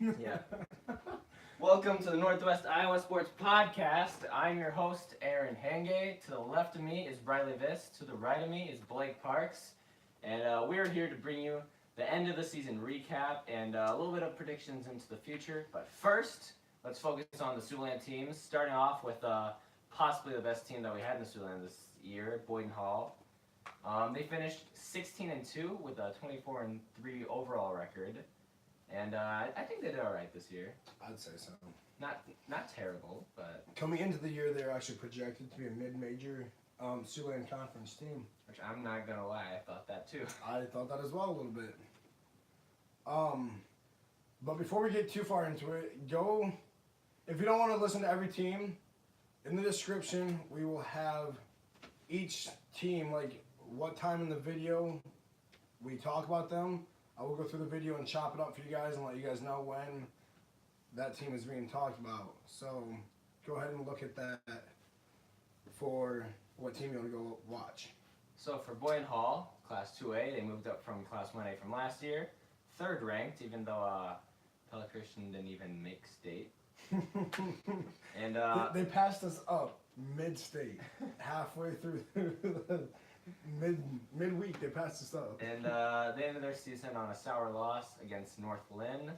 Yeah. Welcome to the Northwest Iowa Sports Podcast. I'm your host, Aaron Henge. To the left of me is Briley Viss. To the right of me is Blake Parks. And we're here to bring you the end of the season recap and a little bit of predictions into the future. But first, let's focus on the Siouxland teams, starting off with possibly the best team that we had in the Siouxland this year, Boyden Hall. They finished 16-2 with a 24-3 overall record. And I think they did all right this year. I'd say so. Not terrible, but Coming into the year, they're actually projected to be a mid-major Siouxland Conference team. which I'm not gonna lie, I thought that too. I thought that as well a little bit. But before we get too far into it, if you don't want to listen to every team, in the description we will have each team, like what time in the video we talk about them. I will go through the video and chop it up for you guys and let you guys know when that team is being talked about. So go ahead and look at that for what team you want to go watch. So for Boyden Hall, Class 2A, they moved up from Class 1A from last year. Third ranked, even though Pella Christian didn't even make state. And They passed us up mid-state, halfway through the midweek. They passed us up. And they ended their season on a sour loss against North Lynn,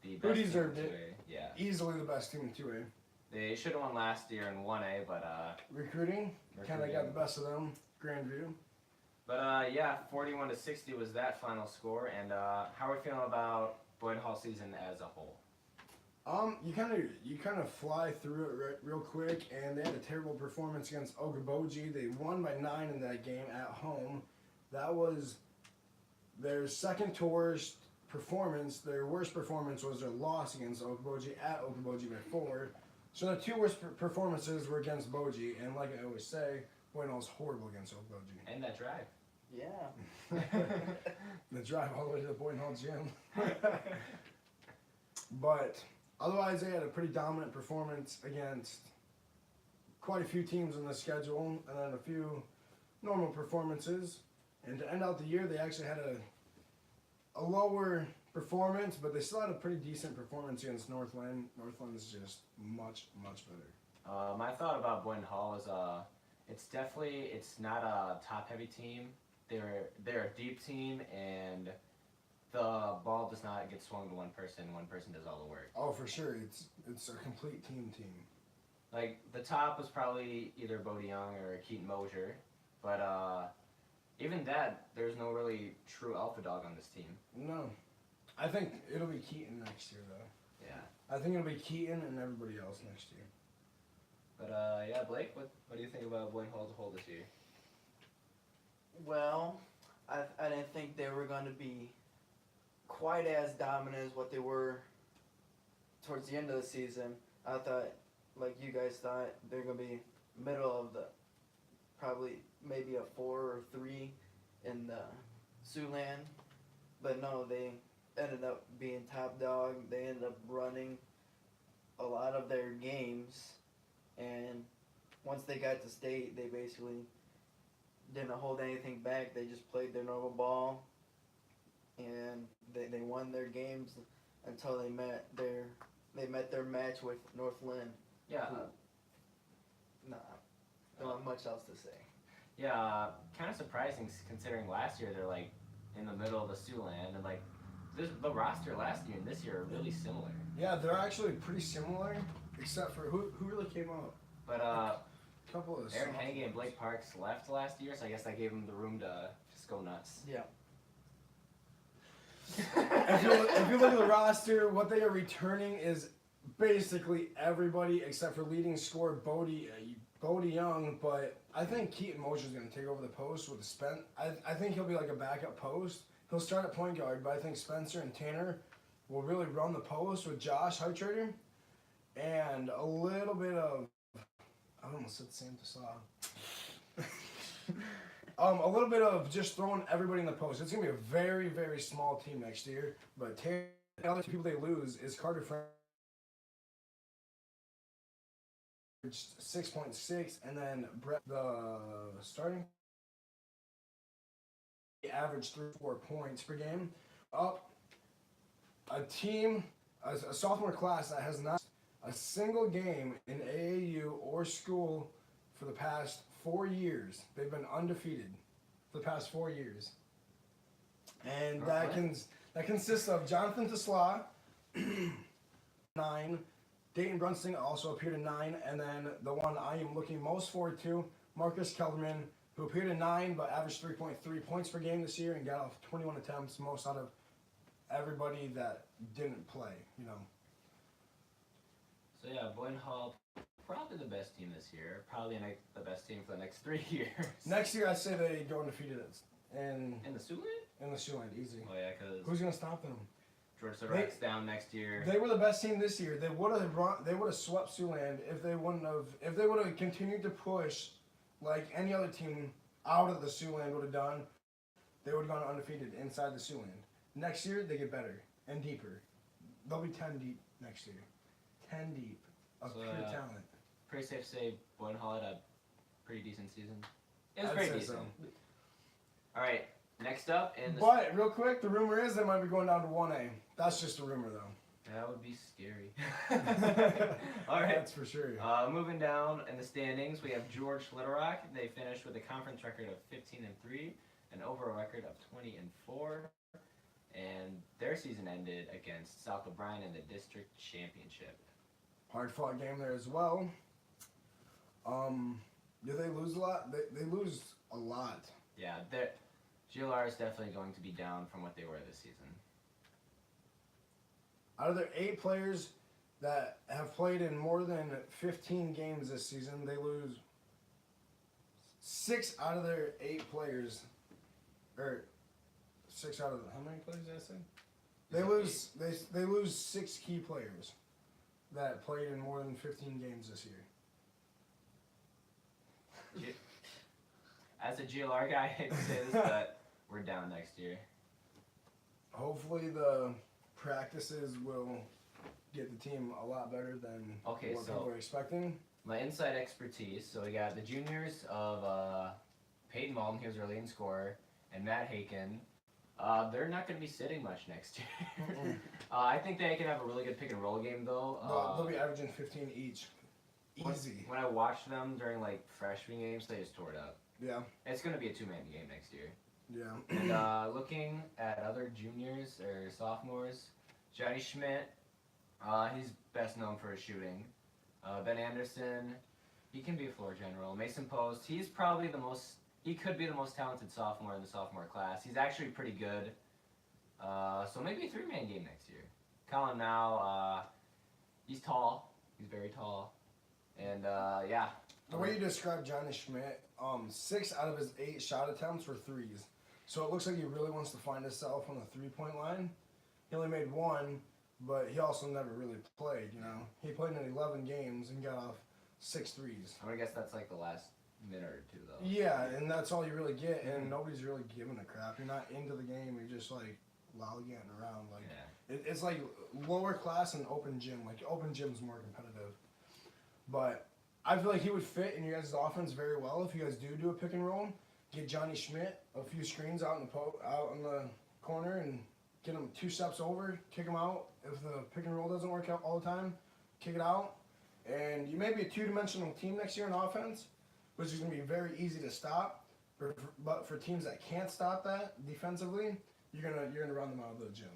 the best Who team in deserved 2A. it? Yeah, Easily the best team in 2A. they should have won last year in 1A, but Recruiting kind of got the best of them. Grandview. But yeah, 41-60 was that final score. And how are we feeling about Boyden Hall season as a whole? You kind of fly through it real quick, and they had a terrible performance against Okoboji. They won by 9 in that game at home. That was their second to worst performance. Their worst performance was their loss against Okoboji at Okoboji by 4. So the two worst performances were against Boji, and like I always say, Boyden Hall's horrible against Okoboji. And that drive. Yeah. The drive all the way to the Boyden Hall gym. But otherwise, they had a pretty dominant performance against quite a few teams on the schedule, and then a few normal performances. And to end out the year, they actually had a lower performance, but they still had a pretty decent performance against Northland. Northland is just much, much better. My thought about Boyden Hall is it's not a top heavy team. They're a deep team, and the ball does not get swung to one person. One person does all the work. Oh, for sure. It's a complete team. Like the top was probably either Bodie Young or Keaton Mosier, but even that, there's no really true alpha dog on this team. No. I think it'll be Keaton next year, though. Yeah. I think it'll be Keaton and everybody else next year. But yeah, Blake, what do you think about Boyden Hall as a whole this year? Well, I didn't think they were going to be quite as dominant as what they were towards the end of the season. I thought, like you guys thought, they're going to be middle of the, probably maybe a 4 or 3 in the Siouxland. But no, they ended up being top dog. They ended up running a lot of their games. And once they got to state, they basically didn't hold anything back. They just played their normal ball, and they won their games until they met their match with North Lynn. Yeah. Nah, don't have much else to say. Yeah, kind of surprising considering last year they're like in the middle of the Siouxland, and like the roster last year and this year are really similar. Yeah, they're actually pretty similar, except for who really came up. But Couple of Aaron Henge and Blake Parks left last year, so I guess that gave them the room to just go nuts. Yeah. If you look at the roster, what they are returning is basically everybody except for leading scorer Bodie Young. But I think Keaton Mosier is going to take over the post with the I think he'll be like a backup post. He'll start at point guard, but I think Spencer and Tanner will really run the post with Josh Heitrader and a little bit of, I almost said Sam Tassau. A little bit of just throwing everybody in the post. It's going to be a very, very small team next year. But the other two people they lose is Carter French, 6.6, and then Brett, the starting average 3-4 points per game. Up a team a sophomore class that has not a single game in AAU or school for the past 4 years. They've been undefeated for the past 4 years. And that consists of Jonathan Tesla, 9. Dayton Brunsting also appeared in 9. And then the one I am looking most forward to, Marcus Kelderman, who appeared in 9 but averaged 3.3 points per game this year and got off 21 attempts, most out of everybody that didn't play, you know. So yeah, Boyden Hall, probably the best team this year. Probably the best team for the next 3 years. Next year, I say they go undefeated In the Siouxland? in the Siouxland, easy. Oh yeah, because Who's gonna stop them? George Soderach's down next year. They were the best team this year. They would have swept Siouxland if they would have continued to push like any other team out of the Siouxland would have done. They would have gone undefeated inside the Siouxland. Next year, they get better and deeper. They'll be 10 deep next year. 10 deep of So, pure talent. Pretty safe to say Boyden Hall had a pretty decent season. It was I'd pretty say decent. so. All right, next up in the But real quick, the rumor is they might be going down to 1A. That's just a rumor, though. that would be scary. All right. That's for sure. Moving down in the standings, we have George Little Rock. They finished with a conference record of 15-3, an overall record of 20-4, and their season ended against South O'Brien in the district championship. Hard fought game there as well. Do they lose a lot? They lose a lot. Yeah, GLR is definitely going to be down from what they were this season. Out of their 8 players that have played in more than 15 games this season, they lose 6 out of their 8 players. Or 6 out of how many players did I say? They lose 6 key players that played in more than 15 games this year. As a GLR guy, I hate to say this, but we're down next year. Hopefully the practices will get the team a lot better than what people are expecting. My inside expertise, so we got the juniors of Peyton Malton, he was our leading scorer, and Matt Haken. They're not going to be sitting much next year. I think they can have a really good pick and roll game, though. They'll be averaging 15 each. Easy. When I watched them during like freshman games, they just tore it up. Yeah. It's going to be a 2-man game next year. Yeah. And looking at other juniors or sophomores, Johnny Schmidt, he's best known for his shooting. Ben Anderson, he can be a floor general. Mason Post, he could be the most talented sophomore in the sophomore class. He's actually pretty good. So maybe a 3-man game next year. Colin Now, he's tall. He's very tall. And yeah. The way you described Johnny Schmidt, 6 out of his 8 shot attempts were threes. So it looks like he really wants to find himself on the 3-point line. He only made 1, but he also never really played, you know. He played in 11 games and got off 6 threes. I'm going to guess that's like the last minute or two, though. Yeah, and that's all you really get, and nobody's really giving a crap. You're not into the game. You're just, like, lollygagging around. Like, yeah. It's like lower class and open gym. Like, open gym's more competitive. But I feel like he would fit in your guys' offense very well if you guys do a pick and roll. Get Johnny Schmidt a few screens out in the corner and get him 2 steps over, kick him out. If the pick and roll doesn't work out all the time, kick it out. And you may be a 2-dimensional team next year in offense, which is going to be very easy to stop. But for teams that can't stop that defensively, you're gonna run them out of the gym.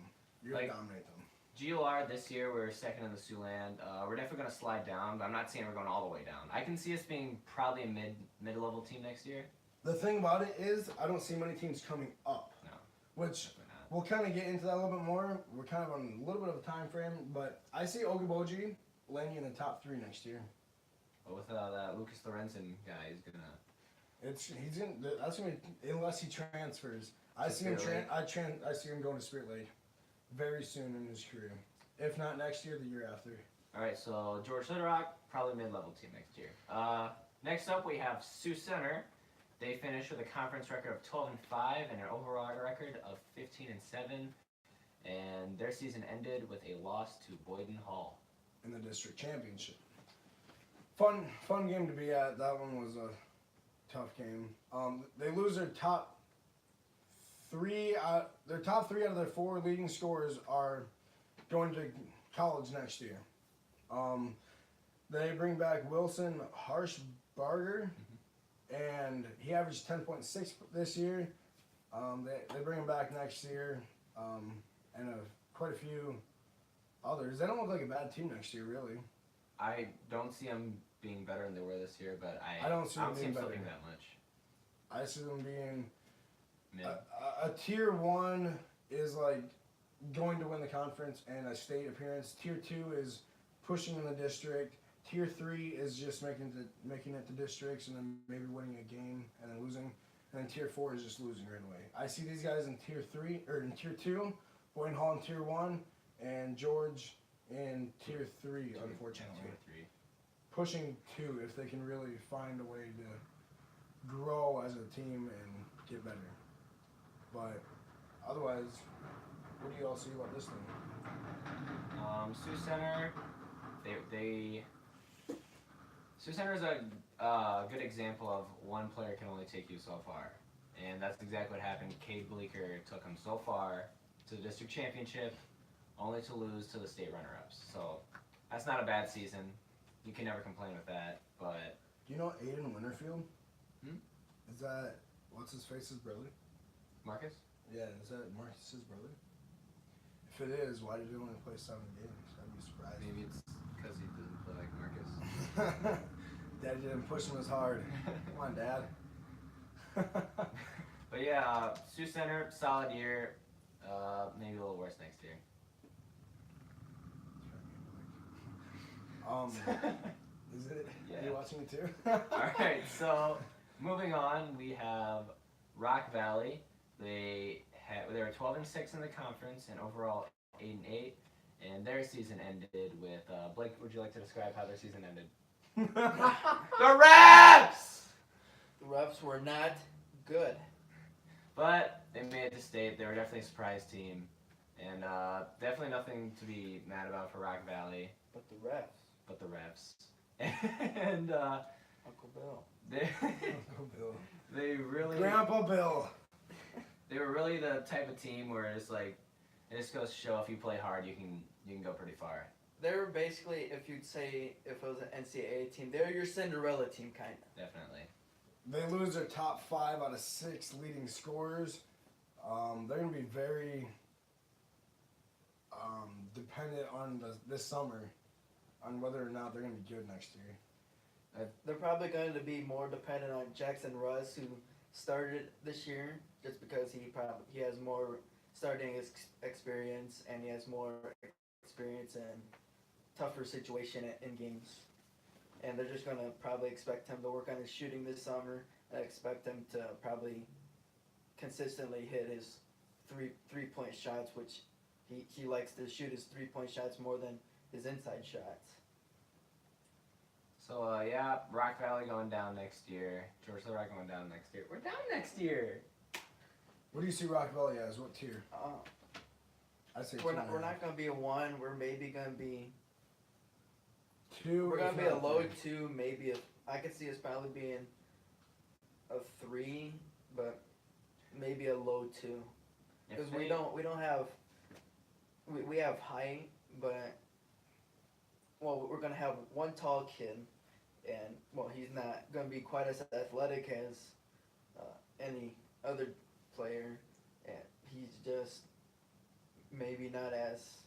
You're gonna dominate them. GLR this year, we're second in the Siouxland. We're definitely going to slide down, but I'm not saying we're going all the way down. I can see us being probably a mid-level team next year. The thing about it is, I don't see many teams coming up. No. Which Definitely not. we'll kind of get into that a little bit more. We're kind of on a little bit of a time frame, but I see Ogiboji landing in the top 3 next year. But with that Lucas Lorenzen guy, he's going to... That's gonna be, unless he transfers. I see him going to Spirit Lake very soon in his career. If not next year, the year after. All right, so George Little Rock, probably mid-level team next year. Next up, we have Sioux Center. They finished with a conference record of 12-5 and an overall record of 15-7, and their season ended with a loss to Boyden Hall in the district championship. Fun game to be at. That one was a tough game. They lose their top 3. Their top 3 out of their 4 leading scorers are going to college next year. They bring back Wilson Harshbarger, and he averaged 10.6 this year. They bring him back next year, and quite a few others. They don't look like a bad team next year, really. I don't see them being better than they were this year, but I don't see them being still better. being that much. I see them being Mid. a tier 1 is like going to win the conference and a state appearance. Tier 2 is pushing in the district. Tier 3 is just making it to districts and then maybe winning a game and then losing. And then Tier 4 is just losing right away. I see these guys in Tier 3 or in Tier 2, Boynton Hall in Tier 1, and George in Tier 3. Unfortunately, 2 or 3. pushing 2 if they can really find a way to grow as a team and get better. But otherwise, what do you all see about this thing? Sioux Center, Sioux Center is a good example of one player can only take you so far, and that's exactly what happened. Cade Bleeker took him so far to the district championship, only to lose to the state runner-ups. So that's not a bad season. You can never complain with that. But Do you know Aiden Winterfield? Hmm? Is that what's his face's brother? Marcus, Yeah, is that Marcus's brother? If it is, why did he only play 7 games? I'd be surprised. maybe it's because he doesn't play like Marcus. Daddy didn't push him as hard. Come on, Dad. But yeah, Sioux Center, solid year. Maybe a little worse next year. Is it? Yeah. Are you watching it too? Alright, so moving on, we have Rock Valley. They were 12-6 in the conference and overall 8-8, and their season ended with Blake. Would you like to describe how their season ended? The Refs! The refs were not good. But they made it to state. They were definitely a surprise team, and definitely nothing to be mad about for Rock Valley. But the refs, But the refs. And Uncle Bill. Uncle Bill. they really Grandpa Bill. they were really the type of team where it's like it just goes to show if you play hard you can go pretty far. They were basically, if you'd say, if it was an NCAA team, they're your Cinderella team, kind of. Definitely. They lose their top 5 out of 6 leading scorers. They're going to be very dependent on this summer on whether or not they're going to be good next year. They're probably going to be more dependent on Jackson Russ, who started this year, just because he has more starting experience and he has more experience in tougher situation in games. And they're just going to probably expect him to work on his shooting this summer. I expect him to probably consistently hit his three-point shots, which he likes to shoot his three-point shots more than his inside shots. So yeah, Rock Valley going down next year. George Little Rock going down next year. We're down next year. What do you see Rock Valley as? What tier? I'd say We're 2.5. not going to be a 1. We're maybe going to be 2. We're gonna if be a not low 3. 2, maybe I could see us probably being a 3, but maybe a low 2. Because we don't have we have height, but we're gonna have one tall kid, and he's not gonna be quite as athletic as any other player, and he's just maybe not as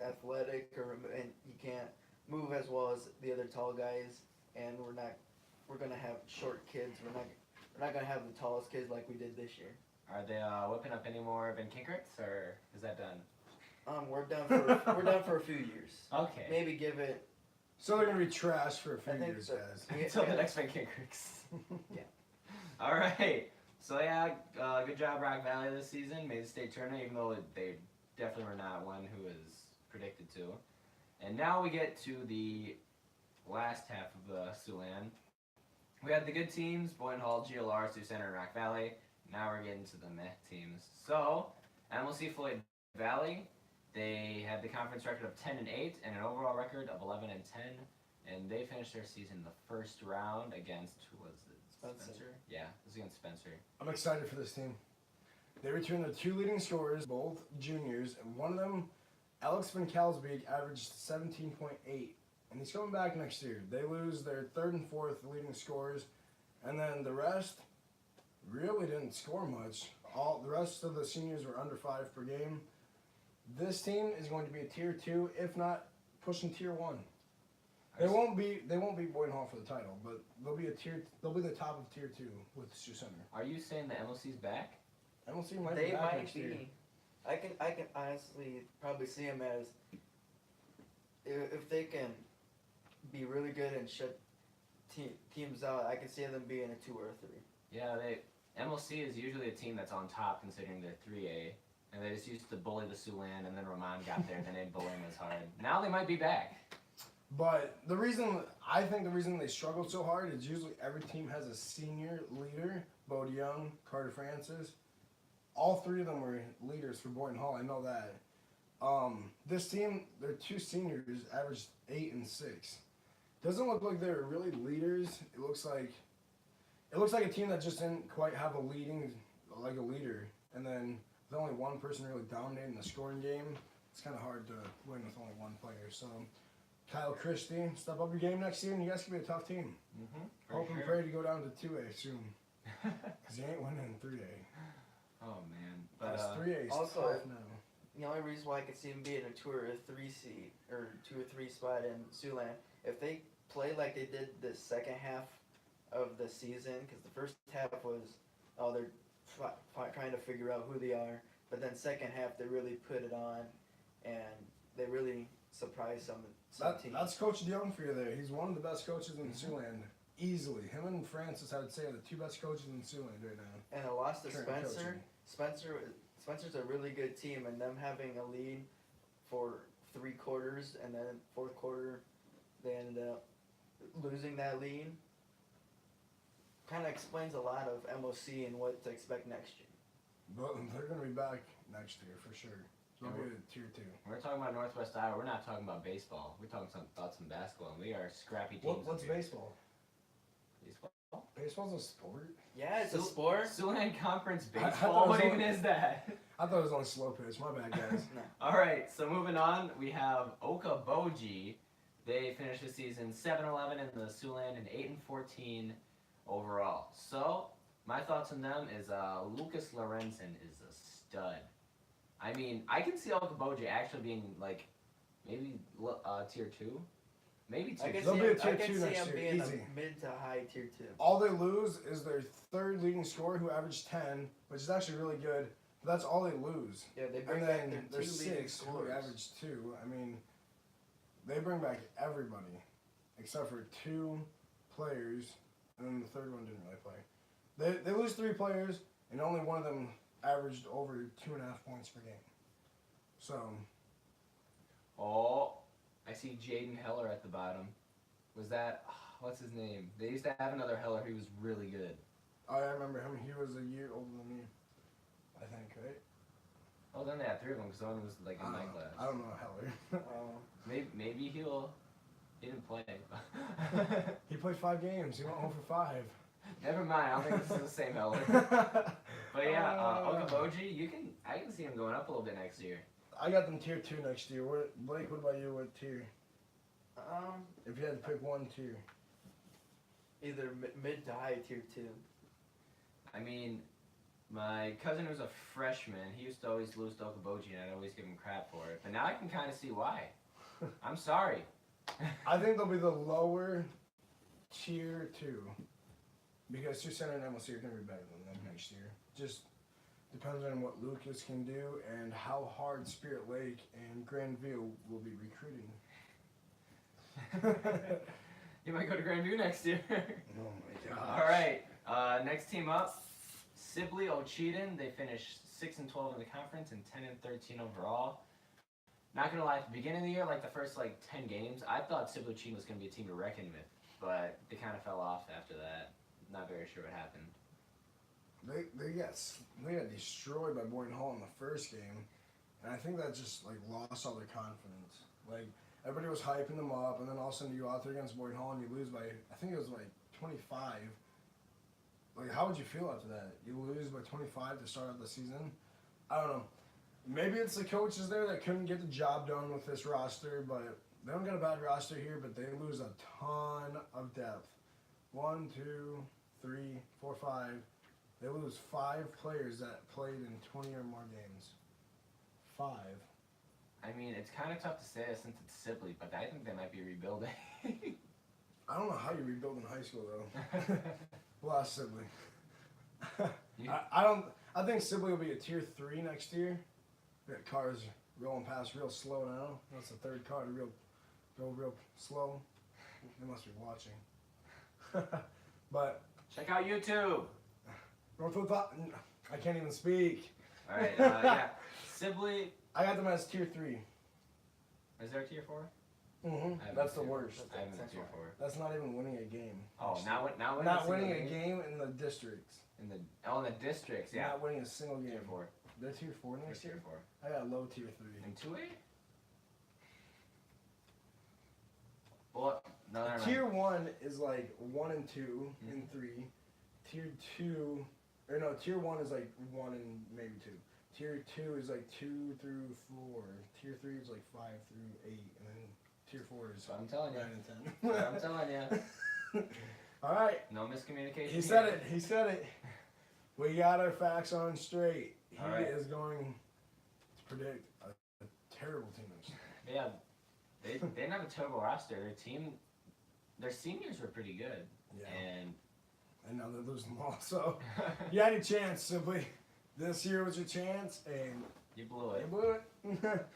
athletic, and he can't move as well as the other tall guys, and we're gonna have short kids. We're not gonna have the tallest kids like we did this year. Are they whipping up any more Ben Kinkricks, or is that done? We're done for a few years. Okay. Maybe give it. So they're going to be trash for a few I think years, so. guys. Until the next Ben Kinkricks. Yeah. All right. So yeah, good job Rock Valley this season. Made the state tournament, even though they definitely were not one who was predicted to. And now we get to the last half of the Siouxland. We had the good teams, Boynton Hall, GLR, Sioux Center, and Rock Valley. Now we're getting to the meh teams. So, MLC Floyd Valley, they had the conference record of 10-8 and an overall record of 11-10, and they finished their season in the first round against, who was it? Spencer. Yeah, it was against Spencer. I'm excited for this team. They returned their 2 leading scorers, both juniors, and one of them Alex Van Kalsbeek averaged 17.8, and he's coming back next year. They lose their third and fourth leading scorers, and then the rest really didn't score much. All the rest of the seniors were under 5 per game. This team is going to be a tier 2, if not pushing tier 1. They won't beat Boynton Hall for the title, but they'll be the top of tier 2 with Sioux Center. Are you saying the MLC's back? MLC might They be back might next year. be. I can honestly probably see them as if they can be really good and shut teams out. I can see them being a 2 or a 3. Yeah, MLC is usually a team that's on top considering they're 3A, and they just used to bully the Siouxland, and then Roman got there, then they bully them as hard. Now they might be back. But I think the reason they struggled so hard is usually every team has a senior leader. Bodie Young, Carter Francis. All 3 of them were leaders for Boynton Hall. I know that. This team, their 2 seniors averaged 8 and 6. Doesn't look like they're really leaders. It looks like a team that just didn't quite have a leader. And then with only one person really dominating the scoring game, it's kind of hard to win with only one player. So, Kyle Christie, step up your game next year, and you guys can be a tough team. Hope and pray to go down to 2A soon, because you ain't winning in 3A. Oh man, But but 3A is also- tough now. The only reason why I could see them being a 2 or a 3 seed or 2 or 3 spot in Siouxland, if they play like they did the second half of the season, because the first half was they're trying to figure out who they are, but then second half they really put it on, and they really surprised some teams. That's Coach DeYoung for you there. He's one of the best coaches in Siouxland, easily. Him and Francis, I would say, are the 2 best coaches in Siouxland right now. And a loss to Current Spencer. Spencer's a really good team, and them having a lead for 3 quarters, and then 4th quarter they ended up losing that lead. Kind of explains a lot of MOC and what to expect next year. But they're going to be back next year for sure. They'll be a tier 2. we're talking about Northwest Iowa. We're not talking about baseball. We're talking about some basketball, and we are scrappy teams. What's up here. baseball? Baseball. Baseball's a sport? Yeah, it's a sport. Siouxland Conference I thought baseball. it was What even only- is that? I thought it was only slow pitch. My bad, guys. All right, so moving on, we have Okoboji. They finished the season 7-11 in the Siouxland and 8-14 overall. So my thoughts on them is Lucas Lorenzen is a stud. I mean, I can see Okoboji actually being like maybe tier 2, maybe I tier can 2. They'll see be a him, tier I can 2 see next him year, being easy. a mid to high tier 2. All they lose is their 3rd leading scorer, who averaged 10, which is actually really good. But that's all they lose. Yeah, they bring And back then their their 2 leading 6, who scorers. averaged 2. I mean, they bring back everybody except for 2 players, and then the 3rd one didn't really play. They lose 3 players, and only one of them averaged over 2.5 points per game. So, Oh, I see Jaden Heller at the bottom. Was that, what's his name? They used to have another Heller who was really good. I remember him. He was a year older than me, I think, right? Oh, then they had 3 of them because one was like in my class. I don't know Heller. Maybe he didn't play. He played 5 games. He went home for 5. Never mind. I don't think this is the same Heller. But yeah, Okoboji, I can see him going up a little bit next year. I got them tier 2 next year. Blake, what about you? What tier? If you had to pick one tier. Either mid to high tier 2. I mean, my cousin was a freshman. He used to always lose to Okoboji, and I'd always give him crap for it. But now I can kind of see why. I'm sorry. I think they'll be the lower tier 2. Because Sioux Center and MLC are going to be better than them next year. Just depends on what Lucas can do and how hard Spirit Lake and Grandview will be recruiting. You might go to Grandview next year. Oh my gosh. All right, next team up, Sibley Ocheyedan. They finished 6-12 in the conference and 10-13 overall. Not gonna lie, at the beginning of the year, like the first 10 games, I thought Sibley Ocheyedan was gonna be a team to reckon with, but they kind of fell off after that. Not very sure what happened. They got destroyed by Boynton Hall in the first game, and I think that just lost all their confidence. Everybody was hyping them up, and then all of a sudden you go out there against Boynton Hall and you lose by, I think it was 25. How would you feel after that? You lose by 25 to start out the season? I don't know. maybe it's the coaches there that couldn't get the job done with this roster, but they don't got a bad roster here, but they lose a ton of depth. 1, 2, 3, 4, 5. They lose 5 players that played in 20 or more games. 5. I mean, it's kind of tough to say since it's Sibley, but I think they might be rebuilding. I don't know how you rebuild in high school though. Lost Sibley. I think Sibley will be a tier 3 next year. That car's rolling past real slow now. That's the third car to go real slow. They must be watching. But Check out YouTube. I can't even speak. All right, yeah. Sibley. I got them as tier 3. Is there a tier 4? Mm-hmm. I have That's a the tier- worst. I have a tier 4. That's not even winning a game. Oh, not Not winning a game in the districts. in the districts. Yeah. Not winning a single game. Tier 4. They're tier 4 They're next tier year. 4. I got low tier 3. And 2A. Well, no, never mind. Tier 1 is like 1 and 2 and 3. Tier 2, or no, tier 1 is like 1 and maybe 2. Tier 2 is like 2 through 4. Tier 3 is like 5 through 8. And then tier 4 is So I'm telling 9 you. and 10. I'm telling you. Alright, No miscommunication. he said it. He said it. We got our facts on straight. He All right. is going to predict a terrible team next year. Yeah, they didn't have a terrible roster. Their seniors were pretty good, Yeah. and And now they're losing them all. So you had your chance, simply. This year was your chance, and you blew you it. blew it.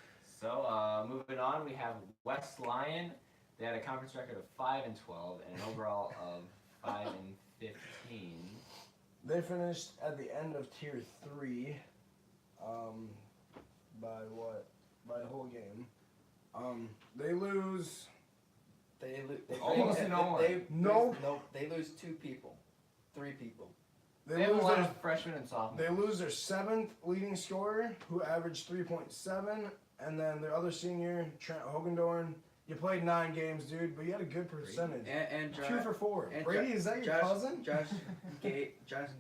So moving on, we have West Lion. They had a conference record of 5-12 and an overall of 5-15. They finished at the end of tier 3, by what? By a whole game. They lose. They Almost no one. Nope. They lose 2 people, 3 people. They They have a lose lot their. of freshmen and sophomores. They lose their 7th leading scorer, who averaged 3.7, and then their other senior, Trent Hogendorn. You played 9 games, dude, but you had a good percentage. And 2 for 4. and Brady, is that your cousin? Josh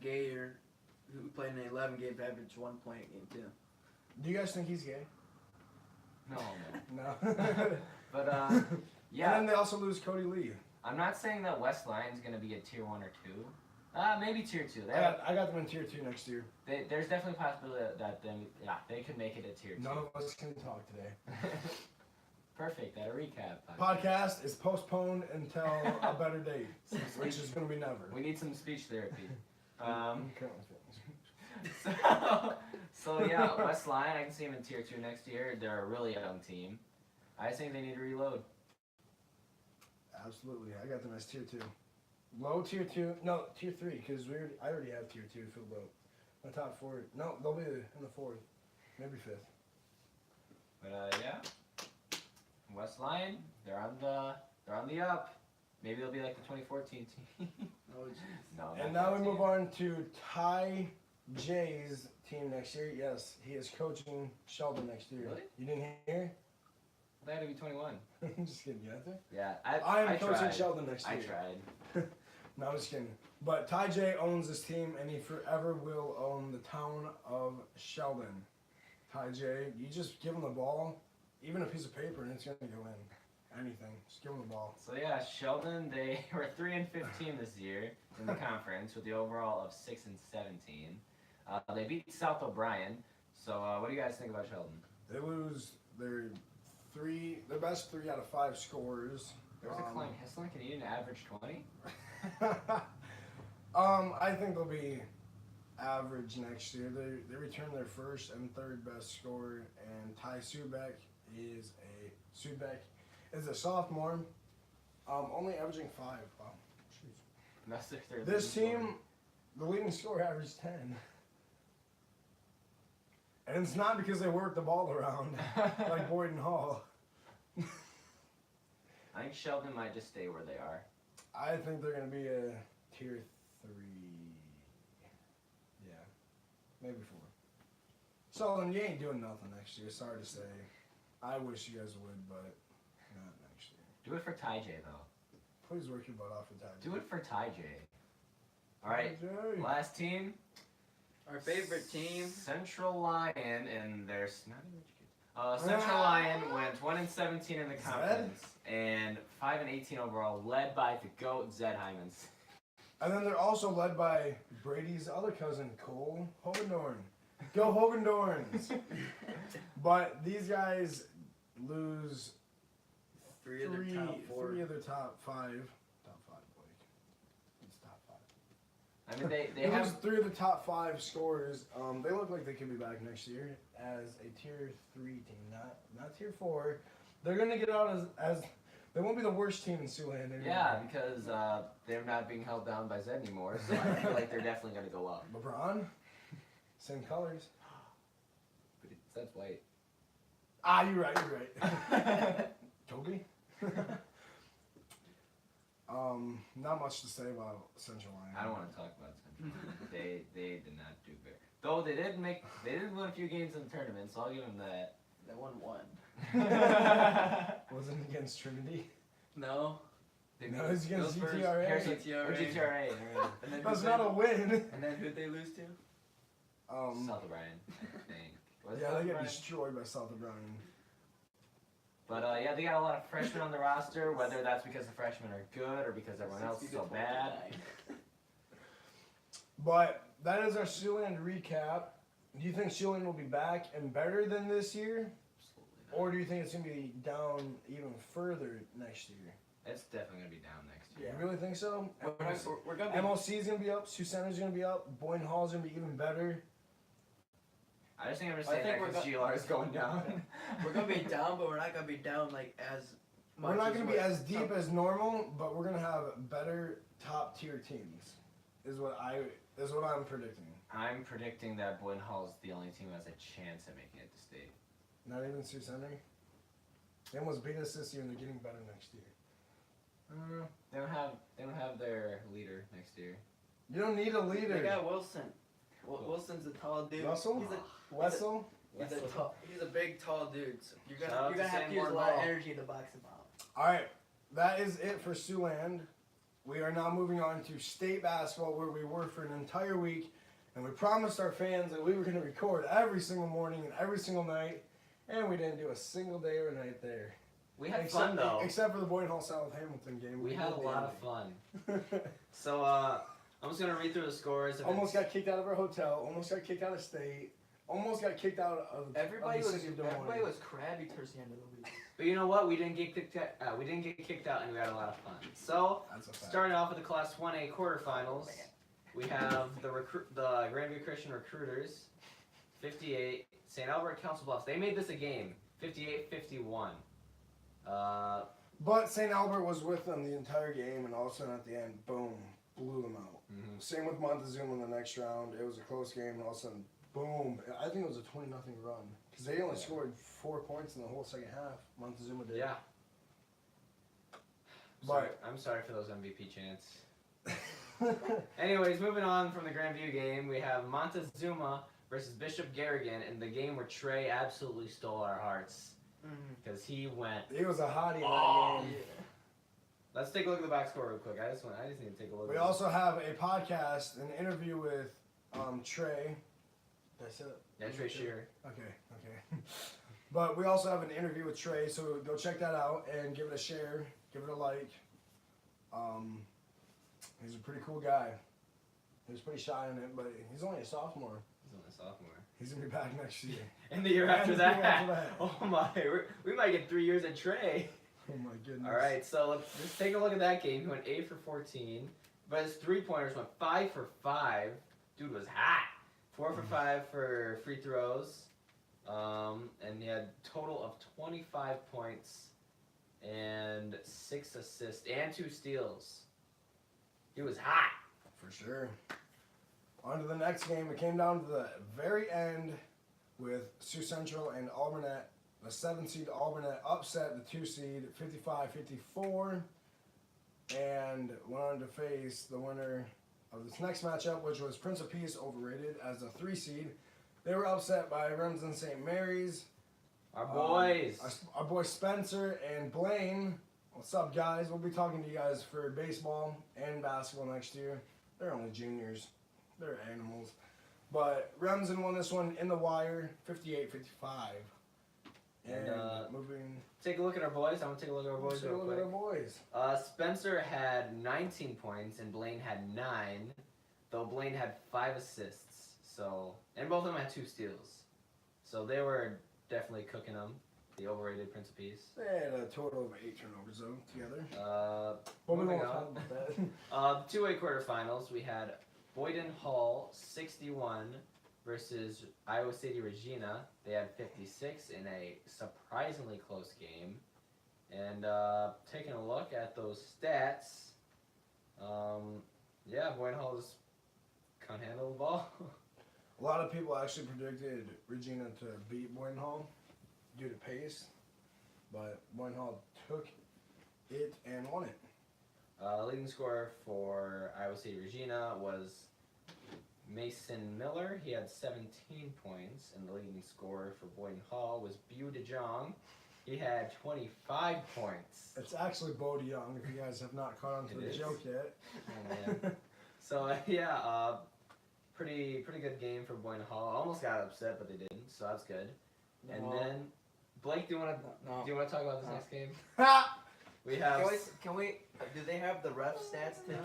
Gayer, who played in 11 games, averaged 1 point a game too. Do you guys think he's gay? No. No. But Yeah. yeah, And then they also lose Cody Lee. I'm not saying that West Lion's going to be a tier 1 or 2. Maybe tier 2. I got them in tier 2 next year. There's definitely a possibility that they could make it a tier 2. None of us can talk today. Perfect. That a recap. Podcast is postponed until a better date, which is going to be never. We need some speech therapy. So yeah, West Lion, I can see them in tier 2 next year. They're a really young team. I think they need to reload. Absolutely, I got them as tier 2. Low tier 2, no, tier 3, because I already have tier 2 filled up. My top 4, no, they'll be in the 4th, maybe 5th. But yeah, West Lion, they're on the up. Maybe they'll be like the 2014 team. Oh, jeez. No. And not now that we team. move on to Ty J's team next year. Yes, he is coaching Sheldon next year. Really? You didn't hear? They had to be 21. I'm just kidding. You have to? Yeah, I am coaching tried. Sheldon next I year. tried. No, I'm just kidding. But Ty J owns this team, and he forever will own the town of Sheldon. Ty J, you just give him the ball, even a piece of paper, and it's going to go in. Anything. Just give him the ball. So yeah, Sheldon, they were 3-15 this year in the conference with the overall of 6-17. They beat South O'Brien. So what do you guys think about Sheldon? They lose their best 3 out of 5 scorers. There's a Klein Hessling. Can he didn't average 20? I think they'll be average next year. They return their first and third best scorer, and Ty Subek is a sophomore, only averaging 5. Wow, jeez. That's their third This leading team, the leading scorer averaged 10, and it's not because they work the ball around scorer. like Boyden Hall. I think Sheldon might just stay where they are. I think they're gonna be a tier 3. Yeah, maybe 4. Sheldon, you ain't doing nothing next year. Sorry to say. I wish you guys would, but not next year. Do it for Ty J though. Please work your butt off for Ty J. Do it for Ty J. All right, Ty J. last team, Our favorite team. Central Lion and their snotty rich kids. Central Lion went 1-17 in the conference and 5-18 overall, led by the GOAT Zed Hyman's. And then they're also led by Brady's other cousin, Cole Hogendorn. Go Hogendorns! But these guys lose Three of their top four. Three of their top five. Top five, Blake. It's top five. I mean, they They lose have. three of the top five scorers. They look like they could be back next year as a tier 3 team, not tier 4. They're gonna get out as they won't be the worst team in Siouxland anymore. Yeah, because they're not being held down by Zed anymore, so I feel like they're definitely going to go up. LeBron, same colors. But Zed's white. Ah, you're right. Kobe. Not much to say about Central Lion. I don't want to talk about Central. They did not do very. Though they did win a few games in the tournament, so I'll give them that. They won one. Wasn't it against Trinity? No. No, it's against Those GTRA. Or GTRA. And then That's not a win. And then who'd they lose to? South O'Brien, I think. Was it Yeah, South they got O'Brien? destroyed by South O'Brien. But yeah, they got a lot of freshmen on the roster. Whether that's because the freshmen are good or because everyone else is so bad. But that is our Siouxland recap. Do you think Siouxland will be back and better than this year? Absolutely not. Or do you think it's going to be down even further next year? It's definitely gonna be down next You year. really think so? We're gonna be. MLC is going to be up, Sioux Center's going to be up, Boyne Hall's going to be even better. I just think I'm I gonna say think that because GLR is going down. We're gonna be down, but we're not gonna be down like as much. We're not going to be what as deep some- as normal, but we're going to have better top tier teams. Is what I'm predicting. I'm predicting that Boyne Hall is the only team that has a chance at making it to state. Not even Sioux Center. They almost beat us this year, and they're getting better next year. They don't have their leader next year. You don't need a leader. They got Wilson. Wilson's a tall dude. Russell? Wessel? He's a big, tall dude. So you're Shout out gonna to have to use a Sanborn lot of Ball. energy to box him out. All right, that is it for Siouxland. We are now moving on to state basketball, where we were for an entire week, and we promised our fans that we were going to record every single morning and every single night, and we didn't do a single day or night there. We had fun though. Except for the Boyne Hall South Hamilton game. We had a did lot of the fun. So I'm just gonna read through the scores. If Almost it's- got kicked out of our hotel. Almost got kicked out of state. Almost got kicked out of Everybody of the was city of Des Moines. everybody was crabby towards the end of the week. But you know what? We didn't get kicked out. We didn't get kicked out, and we had a lot of fun. So That's a fact. starting off with the Class 1A quarterfinals, we have the Grandview Christian Recruiters, 58. St. Albert Council Bluffs. They made this a game, 58-51. But St. Albert was with them the entire game, and all of a sudden at the end, boom, blew them out. Same with Montezuma in the next round. It was a close game, and all of a sudden, boom. I think it was a 20-0 run. Because they only scored 4 points in the whole second half. Montezuma did. Yeah. I'm sorry for those MVP chants. Anyways, moving on from the Grandview game, we have Montezuma versus Bishop Garrigan in the game where Trey absolutely stole our hearts because he went. He was a hottie in Oh. that game. Let's take a look at the back score real quick. I just need to take a look. We at also have a podcast, an interview with Trey. Did I say that? Yeah, Trey Shearer. Okay. But we also have an interview with Trey, so go check that out and give it a share, give it a like. He's a pretty cool guy. He was pretty shy on it, but he's only a sophomore. He's only a sophomore. He's gonna be back next year. And the year after And the year that. after that. Oh my, we might get 3 years at Trey. Oh my goodness. All right, so let's just take a look at that game. He went 8 for 14, but his 3-pointers went 5 for 5. Dude was hot. 4 for 5 for free throws, and he had a total of 25 points and 6 assists and 2 steals. He was hot. For sure. On to the next game. It came down to the very end with Sioux Central and Alburnett. The 7 seed Alburnett upset the 2 seed 55-54 and went on to face the winner of this next matchup, which was Prince of Peace, overrated as a 3 seed. They were upset by Remsen St. Mary's. Our boys. Our boy Spencer and Blaine. What's up, guys? We'll be talking to you guys for baseball and basketball next year. They're only juniors. They're animals. But Remsen won this one in the wire, 58-55. And moving. Take a look at our boys. I'm gonna take a look at our boys Let's real look quick. at our boys. Spencer had 19 points and Blaine had 9, though Blaine had 5 assists. So, and both of them had 2 steals. So they were definitely cooking them. The overrated Prince of Peace. They had a total of 8 turnovers though together. But we moving won't on. talk about that. 2A quarterfinals. We had Boyden Hall 61 versus Iowa City Regina. They had 56 in a surprisingly close game. And taking a look at those stats, yeah, Boyden Hall just can't handle the ball. A lot of people actually predicted Regina to beat Boyden Hall due to pace, but Boyden Hall took it and won it. Leading scorer for Iowa City Regina was Mason Miller. He had 17 points, and the leading scorer for Boyden Hall was Bu DeJong. He had 25 points. It's actually Bo DeYoung, if you guys have not caught on to It the is. joke yet. Oh, man. So yeah, pretty good game for Boyden Hall. Almost got upset, but they didn't, so that's good. And No. then Blake, do you want No. to talk about this No. next game? Ha! We have Can we? Do they have the ref stats too?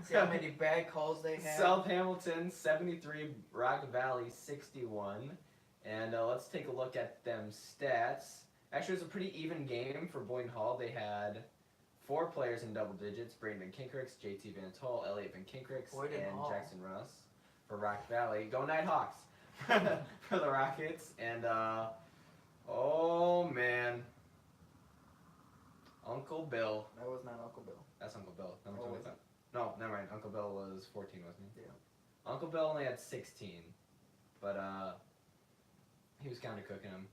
See how many bad calls they have. South Hamilton 73, Rock Valley 61, and let's take a look at them stats. Actually, it was a pretty even game for Boyden Hall. They had 4 players in double digits: Brandon Kinkricks, JT Van Tol, Elliot Van Kinkricks, Boyden and Hall. Jackson Russ for Rock Valley. Go Nighthawks for the Rockets. And oh man, Uncle Bill. That was not Uncle Bill. That's Uncle Bill. Number Oh, was 25. No, never mind. Uncle Bill was 14, wasn't he? Yeah. Uncle Bill only had 16, but he was kind of cooking him.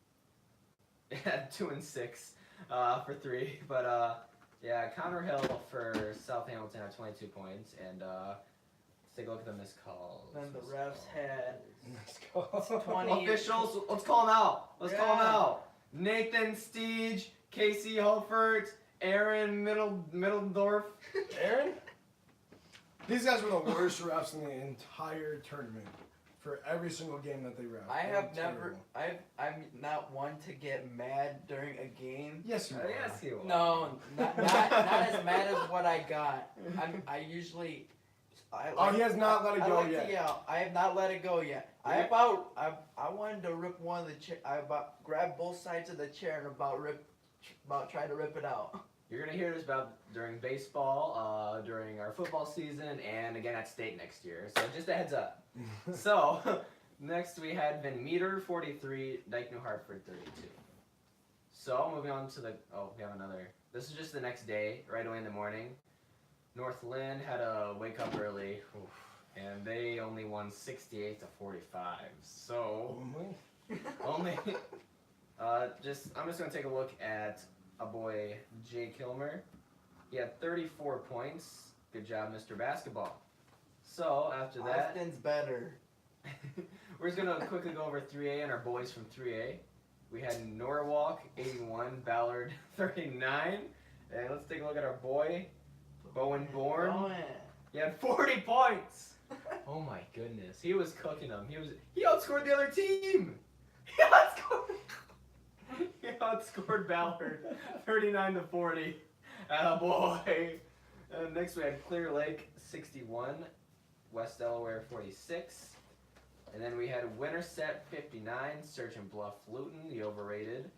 He had 2 and 6 for 3, but yeah, Connor Hill for South Hamilton had 22 points, and let's take a look at the missed calls. Then the refs had Let's go. 20. Officials, let's call them out. Let's call them Yeah. out. Nathan Steege, Casey Holfert, Aaron Middledorf. Aaron? These guys were the worst refs in the entire tournament for every single game that they ref. I They have were never. terrible. I'm not one to get mad during a game. Yes, you are. Yes, he was. No, not as mad as what I got. I usually. Oh, he has not let it go yet. I have not let it go yet. I wanted to rip one of the chair. I about grabbed both sides of the chair and about trying to rip it out. You're gonna hear this about during baseball, during our football season, and again at state next year. So just a heads up. So next we had Van Meter 43, Dyke New Hartford 32. So moving on to we have another. This is just the next day, right away in the morning. North Lynn had to wake up early, and they only won 68-45. So only I'm just gonna take a look at a boy, Jay Kilmer. He had 34 points. Good job, Mr. Basketball. So after that, Austin's better. we're just gonna quickly go over 3A and our boys from 3A. We had Norwalk 81, Ballard 39, and let's take a look at our boy, Bowen Bourne. He had 40 points. Oh my goodness, he was cooking them. He outscored the other team. He outscored Ballard 39-40. Boy. And next we had Clear Lake 61, West Delaware 46. And then we had Winterset 59, Search and Bluff Luton, the overrated,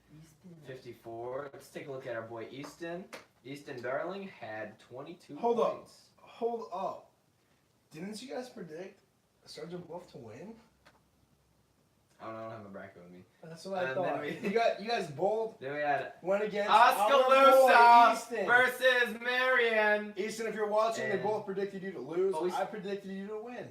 54. Let's take a look at our boy Easton. Easton Darling had 22 Hold up. points. Hold up. Didn't you guys predict Sergeant Bluff to win? I don't have a bracket with me. That's what I And thought. then You guys both Then we had went against our Oskaloosa boy, Easton. versus Marion. Easton, if you're watching, they And- both predicted you to lose. Oh, I predicted you to win.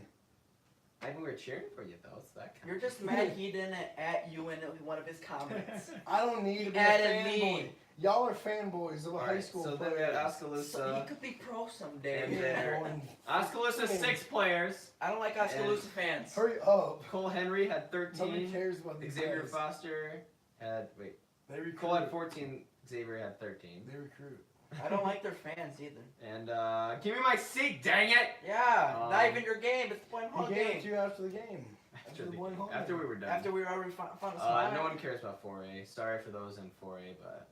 I think we were cheering for you though. So that You're just mad he didn't at you in one of his comments. I don't need to be a Added fanboy. me. Y'all are fanboys of a high Alright, school so player. then we had So he Oskaloosa. could be pro someday. And then- Oskaloosa 6 players. I don't like Oskaloosa fans. Hurry up. Cole Henry had Nobody 13. cares about these Xavier guys. Foster had They recruit. Cole had 14. Xavier had 13. They recruit. I don't like their fans either. And give me my seat, dang it! Yeah, not Um, even your game. It's the Point Hall He gave it game. to you after the game. After, the one home after game. we were done. After we already found a spot. No one cares about 4A. Sorry for those in 4A, but...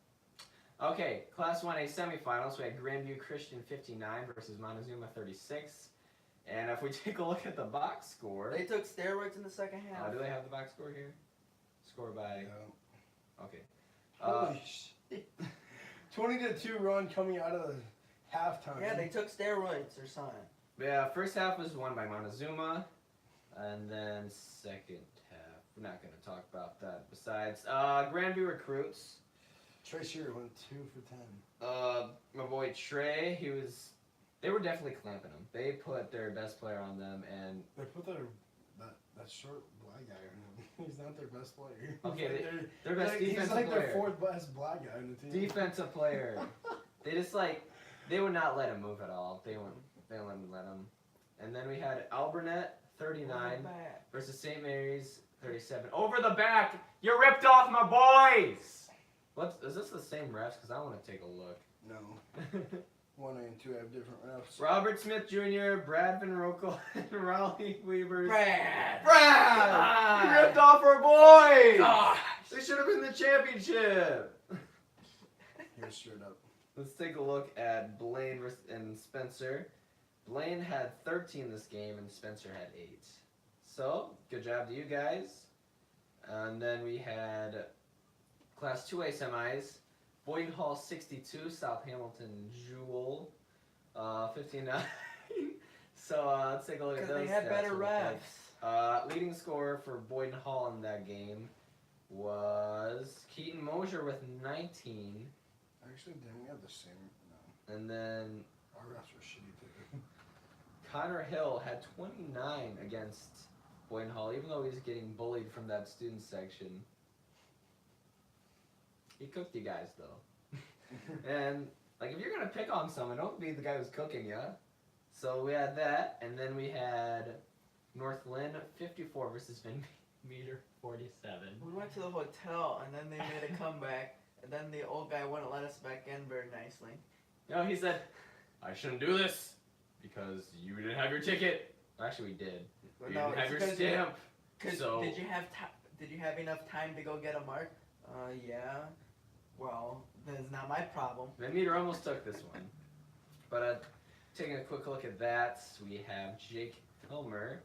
Okay, Class 1A semifinals. We had Grandview Christian 59 versus Montezuma 36. And if we take a look at the box score... They took steroids in the second half. do they have the box score here? Score by... Yeah. Okay. Holy shit. 20-2 run coming out of the halftime. Yeah, they took steroids or something. Yeah, first half was won by Montezuma. And then second half, we're not going to talk about that. Besides, Grandview recruits. Trey Shearer went 2 for 10. My boy Trey, they were definitely clamping him. They put their best player on them, and They put that short black guy on him. He's not their best player. Okay, He's their best he's defensive like player. their fourth best black guy on the team. Defensive player. They just they would not let him move at all. They wouldn't let him. And then we had Albernet 39 versus St. Mary's 37. Over the back, you ripped off my boys. Is this the same refs? Because I want to take a look. No. 1A and 2 have different refs. Robert Smith Jr., Brad Van Rokel, and Raleigh Weavers. Brad! You ripped off our boys! Gosh! They should have been the championship! Here's straight up. Let's take a look at Blaine and Spencer. Blaine had 13 this game, and Spencer had 8. So, good job to you guys. And then we had Class 2A semis. Boynton Hall 62, South Hamilton Jewel 59. So let's take a look at Because those. they had stats better real quick. refs. Leading scorer for Boynton Hall in that game was Keaton Mosier with 19. Actually, didn't we have the same? No. And then Our refs were shitty too. Connor Hill had 29 against Boynton Hall, even though he was getting bullied from that student section. He cooked you guys, though. And, if you're going to pick on someone, don't be the guy who's cooking you. So we had that, and then we had North Lynn 54 versus Van Meter 47. We went to the hotel and then they made a comeback, and then the old guy wouldn't let us back in very nicely. No, he said, I shouldn't do this because you didn't have your ticket. Actually, we did. But You no, didn't have it's your because stamp. So did you have enough time to go get a mark? Yeah. Well, that's not my problem. Van Meter almost took this one. But taking a quick look at that, we have Jake Hilmer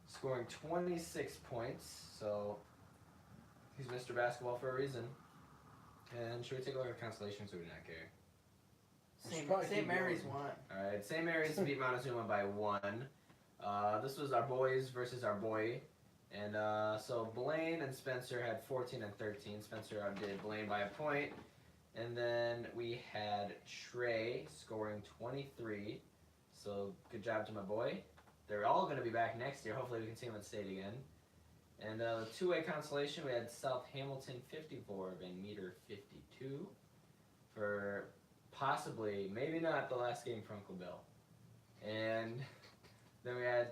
scoring 26 points. So he's Mr. Basketball for a reason. And should we take a look at consolation so we do not care? St. Mary's won. Alright, St. Mary's beat Montezuma by 1. This was our boys versus our boy. And so Blaine and Spencer had 14 and 13. Spencer outdid Blaine by a point. And then we had Trey scoring 23. So good job to my boy. They're all going to be back next year. Hopefully we can see them at state again. And the 2A consolation, we had South Hamilton 54, Van Meter 52. For possibly, maybe not the last game for Uncle Bill. And then we had...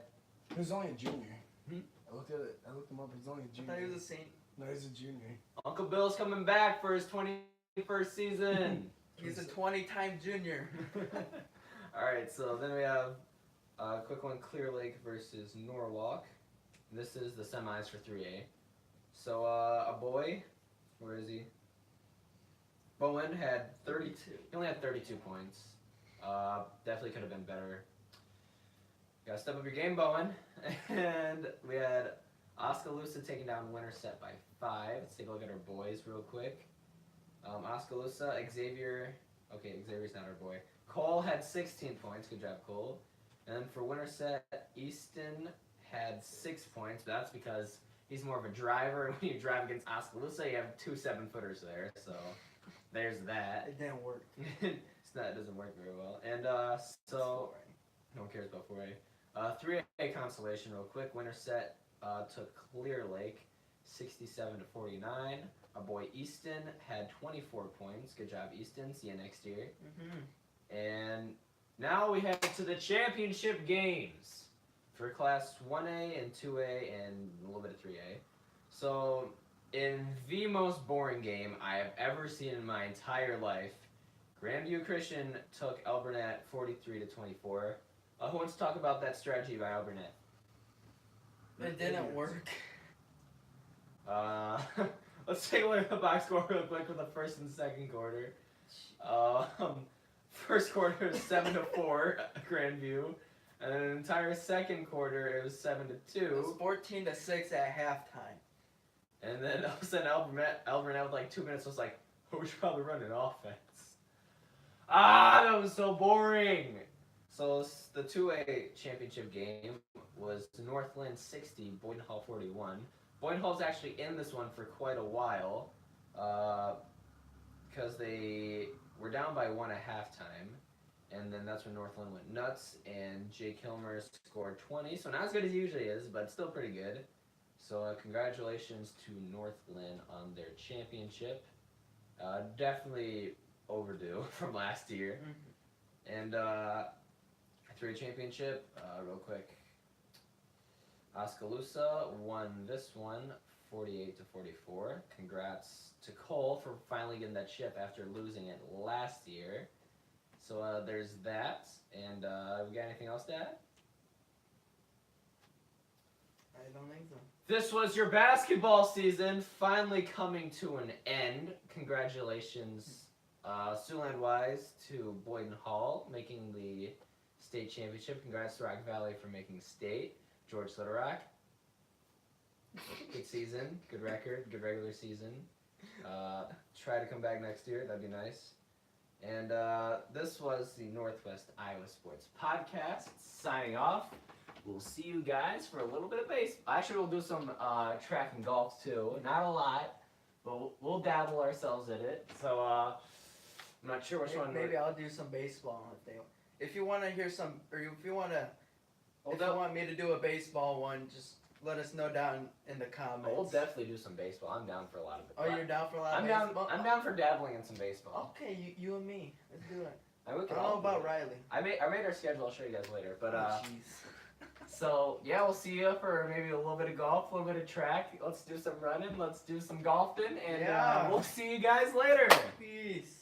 He was only a junior. Hmm? I looked at it. I looked him up. He's only a I junior. thought he was a saint. No, he's a junior. Uncle Bill's coming back for his 21st season. He's a 20-time junior. Alright, so then we have a quick one, Clear Lake versus Norwalk. This is the semis for 3A. So a boy, where is he? Bowen had 32. He only had 32 points. Definitely could have been better. Gotta step up your game, Bowen. And we had Oskaloosa taking down Winterset by 5. Let's take a look at our boys real quick. Oskaloosa, Xavier. Okay, Xavier's not our boy. Cole had 16 points. Good job, Cole. And then for Winterset, Easton had 6 points. But that's because he's more of a driver. And when you drive against Oskaloosa, you have 2 7-footers there. So there's that. It didn't work. It doesn't work very well. And so no one cares about 4A. 3A consolation real quick. Winterset took Clear Lake 67 to 49. Our boy Easton had 24 points. Good job, Easton. See you next year. Mm-hmm. And now we head to the championship games for Class 1A and 2A and a little bit of 3A. So in the most boring game I have ever seen in my entire life, Grandview Christian took Albernet 43 to 24. Who wants to talk about that strategy by Albernet? It didn't work. Let's take a look at the box score real quick for the first and second quarter. First quarter was 7-4 Grandview, and then the entire second quarter it was 7-2. It was 14-6 at halftime. And then all of a sudden Alvernet with like 2 minutes was like, oh, we should probably run an offense. That was so boring. So the 2A championship game was Northland 60, Boyden Hall 41. Boyden Hall's actually in this one for quite a while, because they were down by 1 at halftime, and then that's when Northland went nuts, and Jake Hilmer scored 20, so not as good as he usually is, but still pretty good. So congratulations to Northland on their championship. Definitely overdue from last year. And 3A championship, real quick. Oskaloosa won this one 48-44. Congrats to Cole for finally getting that chip after losing it last year. So there's that. And we got anything else to add? I don't think so. This was your basketball season finally coming to an end. Congratulations, Siouxland-wise, to Boyden Hall making the state championship. Congrats to Rock Valley for making state. George Little Rock, good season, good record, good regular season. Try to come back next year, that'd be nice. And this was the Northwest Iowa Sports Podcast, signing off. We'll see you guys for a little bit of baseball. Actually, we'll do some track and golf too. Not a lot, but we'll dabble ourselves in it. So I'm not sure which one. Maybe I'll do some baseball if you want to hear some, or if you want to. If you want me to do a baseball one, just let us know down in the comments. We'll definitely do some baseball. I'm down for a lot of it. Oh, you're down for a lot of down. baseball? I'm down for dabbling in some baseball. Okay, you and me. Let's do it. I I don't know about Riley. I made our schedule. I'll show you guys later. But Jeez. so yeah, we'll see you for maybe a little bit of golf, a little bit of track. Let's do some running. Let's do some golfing, and Yeah. we'll see you guys later. Peace.